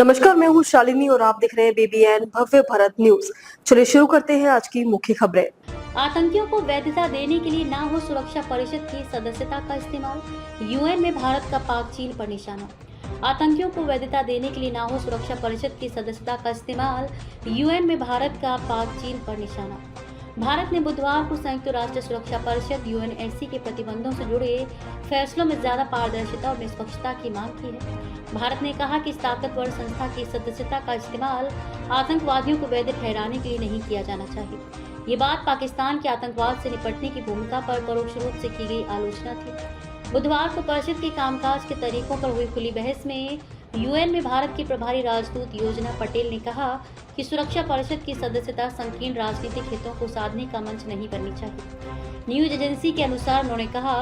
नमस्कार, मैं हूँ शालिनी और आप देख रहे हैं BBN भव्य भारत न्यूज। चलिए शुरू करते हैं आज की मुख्य खबरें। आतंकियों को वैधता देने के लिए ना हो सुरक्षा परिषद की सदस्यता का इस्तेमाल, यूएन में भारत का पाक चीन पर निशाना। आतंकियों को वैधता देने के लिए ना हो सुरक्षा परिषद की सदस्यता का इस्तेमाल, यूएन में भारत का पाक चीन पर निशाना। भारत ने बुधवार को संयुक्त राष्ट्र सुरक्षा परिषद यूएनएससी के प्रतिबंधों से जुड़े फैसलों में ज्यादा पारदर्शिता और निष्पक्षता की मांग की है। भारत ने कहा कि इस ताकतवर संस्था की सदस्यता का इस्तेमाल आतंकवादियों को वैध ठहराने के लिए नहीं किया जाना चाहिए। ये बात पाकिस्तान के आतंकवाद से निपटने की भूमिका पर परोक्ष रूप से की गई आलोचना थी। बुधवार को परिषद के कामकाज के तरीकों पर हुई खुली बहस में यूएन में भारत के प्रभारी राजदूत योजना पटेल ने कहा कि सुरक्षा परिषद की सदस्यता संकीर्ण राजनीतिक हितों को साधने का मंच नहीं बननी चाहिए। न्यूज एजेंसी के अनुसार उन्होंने कहा,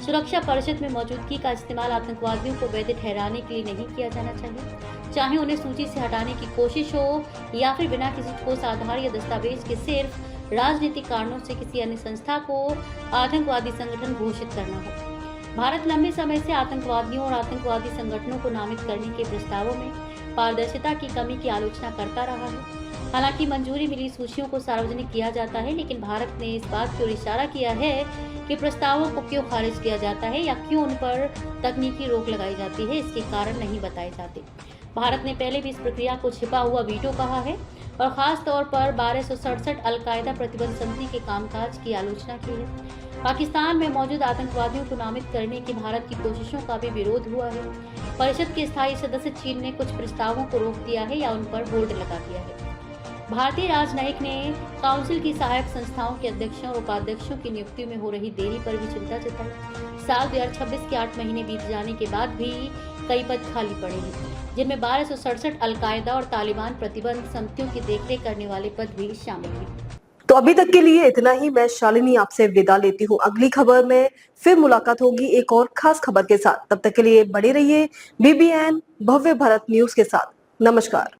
सुरक्षा परिषद में मौजूदगी का इस्तेमाल आतंकवादियों को वैध ठहराने के लिए नहीं किया जाना चाहिए, चाहे उन्हें सूची से हटाने की कोशिश हो या फिर बिना किसी ठोस आधार या दस्तावेज के सिर्फ राजनीतिक कारणों से किसी अन्य संस्था को आतंकवादी संगठन घोषित करना हो। भारत लंबे समय से आतंकवादियों और आतंकवादी संगठनों को नामित करने के प्रस्तावों में पारदर्शिता की कमी की आलोचना करता रहा है। हालांकि मंजूरी मिली सूचियों को सार्वजनिक किया जाता है, लेकिन भारत ने इस बात की ओर इशारा किया है कि प्रस्तावों को क्यों खारिज किया जाता है या क्यों उन पर तकनीकी रोक लगाई जाती है, इसके कारण नहीं बताए जाते। भारत ने पहले भी इस प्रक्रिया को छिपा हुआ वीटो कहा है और खास तौर पर 1267 अलकायदा प्रतिबंध समिति के कामकाज की आलोचना की है। पाकिस्तान में मौजूद आतंकवादियों को नामित करने की भारत की कोशिशों का भी विरोध हुआ है। परिषद के स्थायी सदस्य चीन ने कुछ प्रस्तावों को रोक दिया है या उन पर होल्ड लगा दिया है। भारतीय राजनयिक ने काउंसिल की सहायक संस्थाओं के अध्यक्षों और उपाध्यक्षों की नियुक्ति में हो रही देरी पर भी चिंता जताई। साल 2026 के 8 महीने बीत जाने के बाद भी कई पद खाली पड़े हैं, जिनमें 1267 अलकायदा और तालिबान प्रतिबंध समितियों की देखरेख करने वाले पद भी शामिल हैं। तो अभी तक के लिए इतना ही। मैं शालिनी आपसे विदा लेती हूँ। अगली खबर में फिर मुलाकात होगी एक और खास खबर के साथ। तब तक के लिए बने रहिए BBN भव्य भारत न्यूज के साथ। नमस्कार।